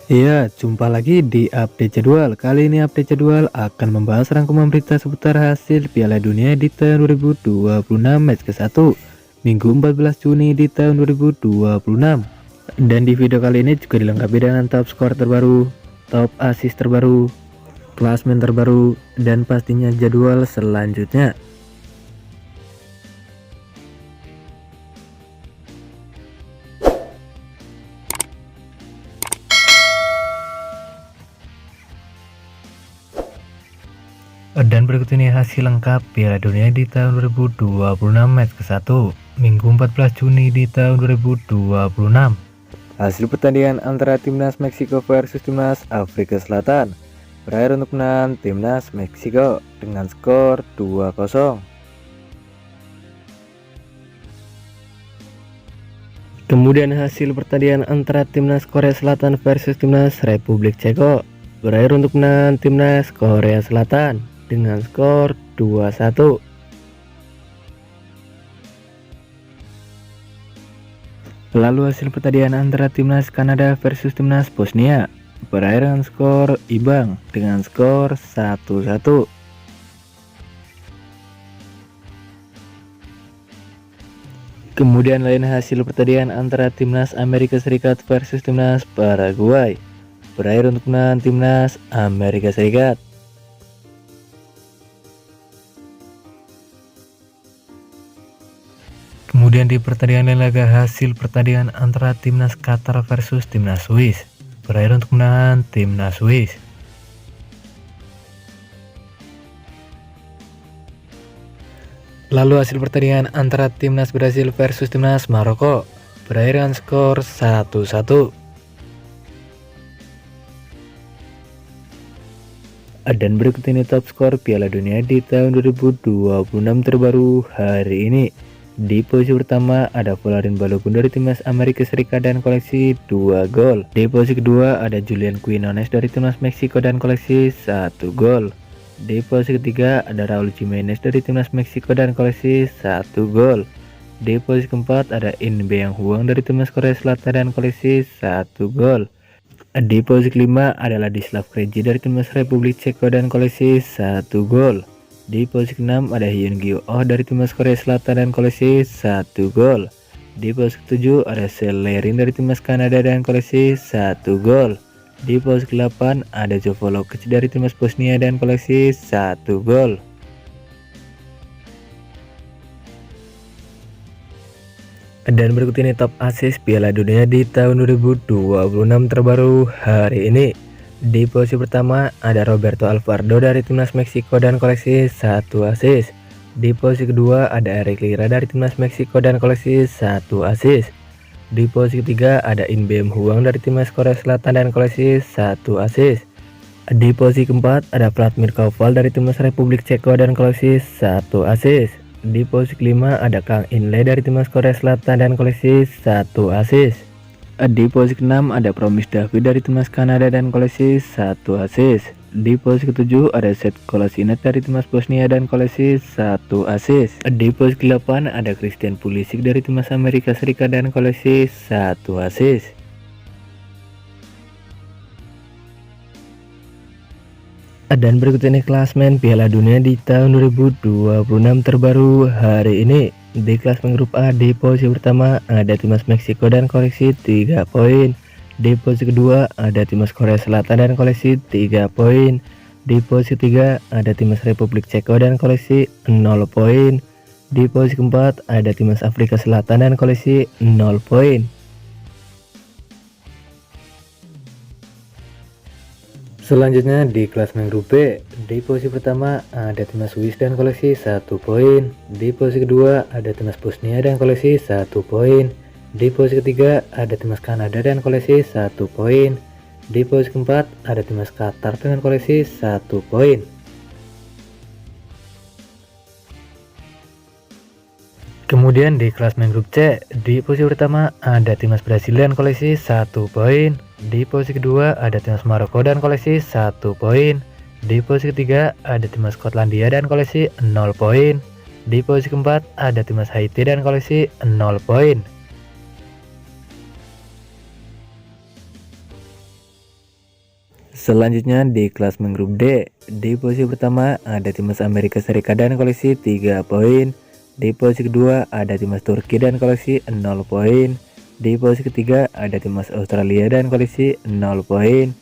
Iya, jumpa lagi di update jadwal. Kali ini update jadwal akan membahas rangkuman berita seputar hasil Piala Dunia di tahun 2026 match ke-1 Minggu 14 Juni di tahun 2026. Dan di video kali ini juga dilengkapi dengan top skor terbaru, top assist terbaru, klasmen terbaru, dan pastinya jadwal selanjutnya. Dan berikut ini hasil lengkap Piala Dunia di tahun 2026 match ke-1 Minggu 14 Juni di tahun 2026. Hasil pertandingan antara timnas Meksiko versus timnas Afrika Selatan berakhir untuk menang timnas Meksiko dengan skor 2-0. Kemudian hasil pertandingan antara timnas Korea Selatan versus timnas Republik Ceko berakhir untuk menang timnas Korea Selatan dengan skor 2-1. Lalu hasil pertandingan antara timnas Kanada versus timnas Bosnia berakhir dengan skor imbang dengan skor 1-1. Kemudian lain hasil pertandingan antara timnas Amerika Serikat versus timnas Paraguay berakhir untuk menang timnas Amerika Serikat. Kemudian di pertandingan lain laga hasil pertandingan antara timnas Qatar versus timnas Swiss berakhir untuk menang timnas Swiss. Lalu hasil pertandingan antara timnas Brasil versus timnas Maroko berakhir dengan skor 1-1. Dan berikut ini top skor Piala Dunia di tahun 2026 terbaru hari ini. Di posisi pertama ada Folarin Balogun dari timnas Amerika Serikat dan koleksi 2 gol. Di posisi kedua ada Julian Quinones dari timnas Meksiko dan koleksi 1 gol. Di posisi ketiga ada Raul Jimenez dari timnas Meksiko dan koleksi 1 gol. Di posisi keempat ada In Beang Huang dari timnas Korea Selatan dan koleksi 1 gol. Di posisi kelima ada Ladislav Krejci dari timnas Republik Ceko dan koleksi 1 gol. Di posisi ke-6 ada Hyun Gyu Oh dari timnas Korea Selatan dan koleksi 1 gol. Di posisi ke-7 ada Selerin dari timnas Kanada dan koleksi 1 gol. Di posisi ke-8 ada Jovo Lokic dari timnas Bosnia dan koleksi 1 gol. Dan berikut ini top assist Piala Dunia di tahun 2026 terbaru hari ini. Di posisi pertama ada Roberto Alvarado dari timnas Meksiko dan koleksi 1 assist. Di posisi kedua ada Eric Lira dari timnas Meksiko dan koleksi 1 assist. Di posisi ketiga ada In Beam Huang dari timnas Korea Selatan dan koleksi 1 assist. Di posisi keempat ada Vladimir Koval dari timnas Republik Ceko dan koleksi 1 assist. Di posisi kelima ada Kang In Lee dari timnas Korea Selatan dan koleksi 1 assist. Di posisi ke-6 ada Promis David dari timnas Kanada dan koleksi 1 assist. Di posisi ke-7 ada Seth Kolasinac dari timnas Bosnia dan koleksi 1 assist. Di posisi ke-8 ada Christian Pulisic dari timnas Amerika Serikat dan koleksi 1 assist. Dan berikut ini klasmen Piala Dunia di tahun 2026 terbaru hari ini. Di klasmen grup A di posisi pertama ada timnas Meksiko dan koleksi 3 poin. Di posisi kedua ada timnas Korea Selatan dan koleksi 3 poin. Di posisi ketiga ada timnas Republik Ceko dan koleksi 0 poin. Di posisi keempat ada timnas Afrika Selatan dan koleksi 0 poin. Selanjutnya di klasmen grup B, di posisi pertama ada timnas Swiss dan koleksi 1 poin. Di posisi kedua ada timnas Bosnia dan koleksi 1 poin. Di posisi ketiga ada timnas Kanada dan koleksi 1 poin. Di posisi keempat ada timnas Qatar dengan koleksi 1 poin. Kemudian di klasmen grup C, di posisi pertama ada timnas Brasil dan koleksi 1 poin. Di posisi kedua ada timnas Maroko dan koleksi 1 poin. Di posisi ketiga ada timnas Skotlandia dan koleksi 0 poin. Di posisi keempat ada timnas Haiti dan koleksi 0 poin. Selanjutnya di klasemen grup D, di posisi pertama ada timnas Amerika Serikat dan koleksi 3 poin. Di posisi kedua ada timnas Turki dan koleksi 0 poin. Di posisi ketiga ada timnas Australia dan koleksi 0 poin.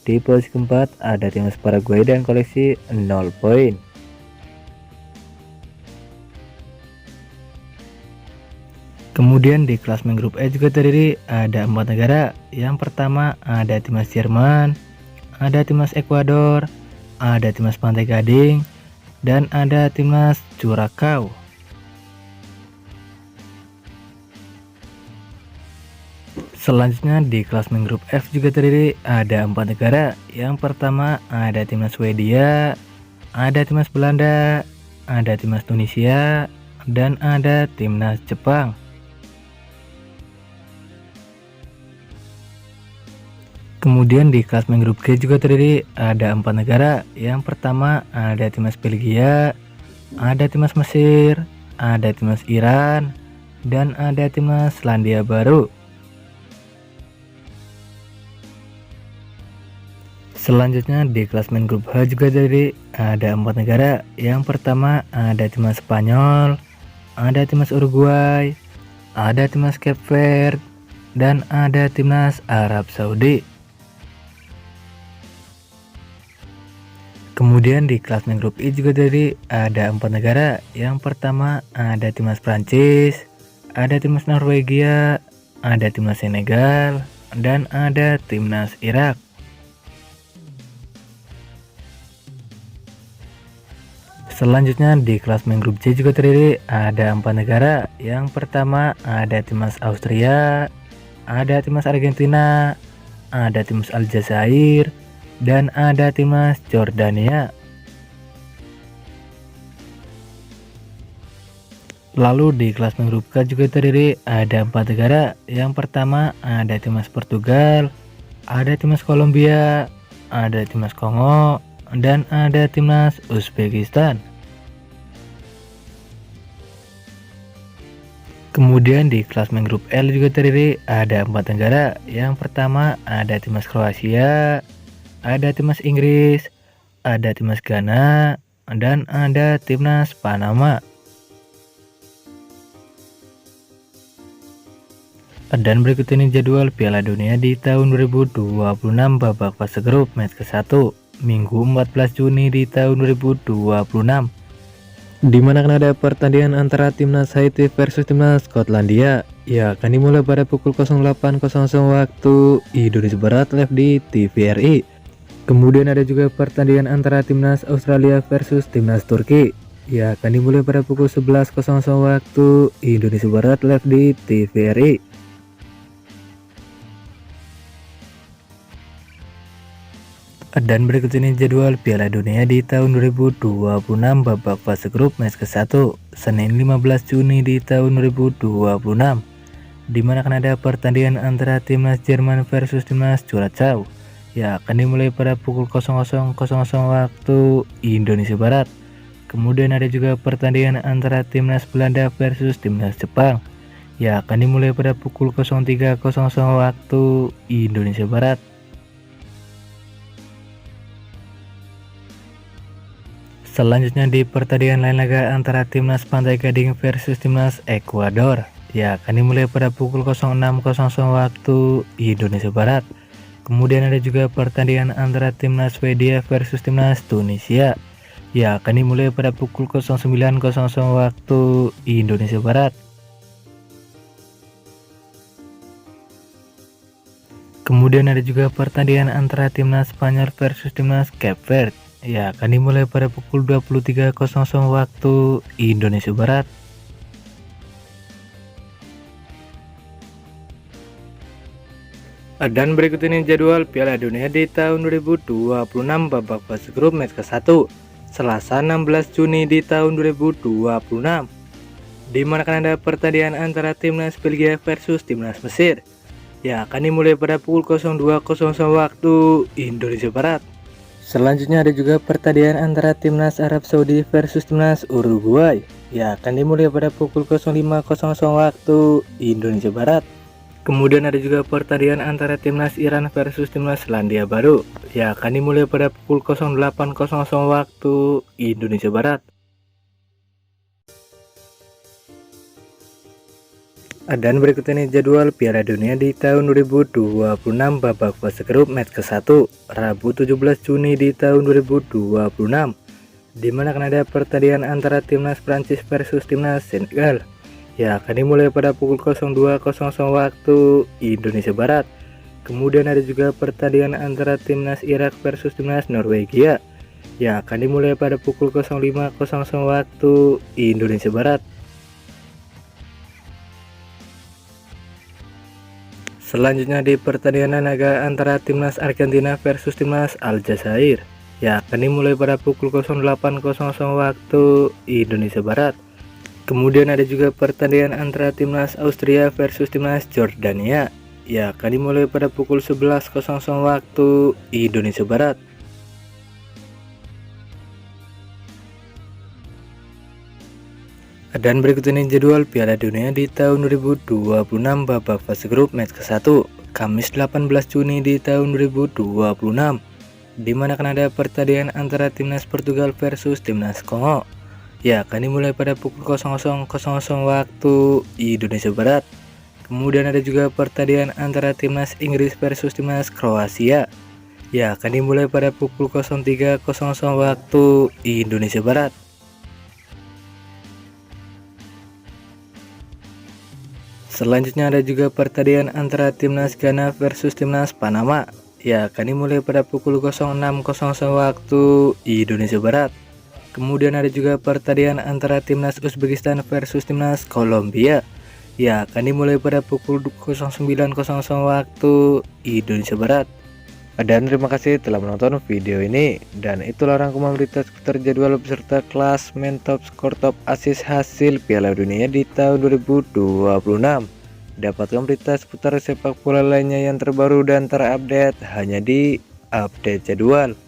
Di posisi keempat ada timnas Paraguay dan koleksi 0 poin. Kemudian di klasemen grup E juga terdiri ada 4 negara. Yang pertama ada timnas Jerman, ada timnas Ekuador, ada timnas Pantai Gading, dan ada timnas Curacao. Selanjutnya di klasemen grup F juga terdiri ada 4 negara. Yang pertama ada timnas Swedia, ada timnas Belanda, ada timnas Tunisia, dan ada timnas Jepang. Kemudian di klasemen grup G juga terdiri ada 4 negara. Yang pertama ada timnas Belgia, ada timnas Mesir, ada timnas Iran, dan ada timnas Selandia Baru. Selanjutnya di klasemen grup H juga terdiri ada 4 negara. Yang pertama ada timnas Spanyol, ada timnas Uruguay, ada timnas Cape Verde, dan ada timnas Arab Saudi. Kemudian di klasemen grup I juga terdiri ada 4 negara. Yang pertama ada timnas Prancis, ada timnas Norwegia, ada timnas Senegal, dan ada timnas Irak. Selanjutnya di klasemen grup C juga terdiri ada 4 negara. Yang pertama ada timnas Austria, ada timnas Argentina, ada timnas Aljazair, dan ada timnas Jordania. Lalu di klasemen grup K juga terdiri ada 4 negara. Yang pertama ada timnas Portugal, ada timnas Kolombia, ada timnas Kongo, dan ada timnas Uzbekistan. Kemudian di klasemen grup L juga terdiri ada 4 negara. Yang pertama ada timnas Kroasia, ada timnas Inggris, ada timnas Ghana, dan ada timnas Panama. Dan berikut ini jadwal Piala Dunia di tahun 2026 babak fase grup match ke-1 Minggu 14 Juni di tahun 2026. Di mana akan ada pertandingan antara timnas Haiti versus timnas Skotlandia. Ya, akan dimulai pada pukul 08.00 waktu Indonesia Barat live di TVRI. Kemudian ada juga pertandingan antara timnas Australia versus timnas Turki. Ya, akan dimulai pada pukul 11.00 waktu Indonesia Barat live di TVRI. Dan berikut ini jadwal Piala Dunia di tahun 2026 babak fase grup match ke-1 Senin 15 Juni di tahun 2026. Di mana akan ada pertandingan antara timnas Jerman versus timnas Curacao. Ya, akan dimulai pada pukul 00.00 waktu Indonesia Barat. Kemudian ada juga pertandingan antara timnas Belanda versus timnas Jepang. Ya, akan dimulai pada pukul 03.00 waktu Indonesia Barat. Selanjutnya di pertandingan lain laga antara timnas Pantai Gading versus timnas Ekuador. Ya, akan dimulai pada pukul 06.00 waktu Indonesia Barat. Kemudian ada juga pertandingan antara timnas Swedia versus timnas Tunisia. Ya, akan dimulai pada pukul 09.00 waktu Indonesia Barat. Kemudian ada juga pertandingan antara timnas Spanyol versus timnas Cape Verde. Ya, akan dimulai pada pukul 23.00 waktu Indonesia Barat. Dan berikut ini jadwal Piala Dunia di tahun 2026 babak fase grup match ke-1 Selasa 16 Juni di tahun 2026. Di mana akan ada pertandingan antara timnas Belgia versus timnas Mesir. Ya, akan dimulai pada pukul 02.00 waktu Indonesia Barat. Selanjutnya ada juga pertandingan antara timnas Arab Saudi versus timnas Uruguay. Ya, akan dimulai pada pukul 05.00 waktu Indonesia Barat. Kemudian ada juga pertandingan antara timnas Iran versus timnas Selandia Baru. Ya, akan dimulai pada pukul 08.00 waktu Indonesia Barat. Dan berikut ini jadwal Piala Dunia di tahun 2026 babak fase grup match ke-1 Rabu 17 Juni di tahun 2026, di mana akan ada pertandingan antara timnas Prancis versus timnas Senegal. Ya, akan dimulai pada pukul 02.00 waktu Indonesia Barat. Kemudian ada juga pertandingan antara timnas Irak versus timnas Norwegia. Ya, akan dimulai pada pukul 05.00 waktu Indonesia Barat. Selanjutnya di pertandingan naga antara timnas Argentina versus timnas Aljazair. Ya, akan dimulai pada pukul 08.00 waktu Indonesia Barat. Kemudian ada juga pertandingan antara timnas Austria versus timnas Jordania. Ya, akan dimulai pada pukul 11.00 waktu Indonesia Barat. Dan berikut ini jadwal Piala Dunia di tahun 2026 babak fase grup match ke-1 Kamis 18 Juni di tahun 2026, di mana akan ada pertandingan antara timnas Portugal versus timnas Kongo. Ya, akan dimulai pada pukul 00.00 waktu Indonesia Barat. Kemudian ada juga pertandingan antara timnas Inggris versus timnas Kroasia. Ya, akan dimulai pada pukul 03.00 waktu Indonesia Barat. Selanjutnya ada juga pertandingan antara timnas Ghana versus timnas Panama. Ya, akan dimulai pada pukul 06.00 waktu Indonesia Barat. Kemudian ada juga pertandingan antara timnas Uzbekistan versus timnas Kolombia. Ya, akan dimulai pada pukul 09.00 waktu Indonesia Barat. Dan terima kasih telah menonton video ini. Dan itulah rangkuman berita seputar jadwal beserta klasmen top skor top assist hasil Piala Dunia di tahun 2026. Dapatkan berita seputar sepak bola lainnya yang terbaru dan terupdate hanya di Update Jadwal.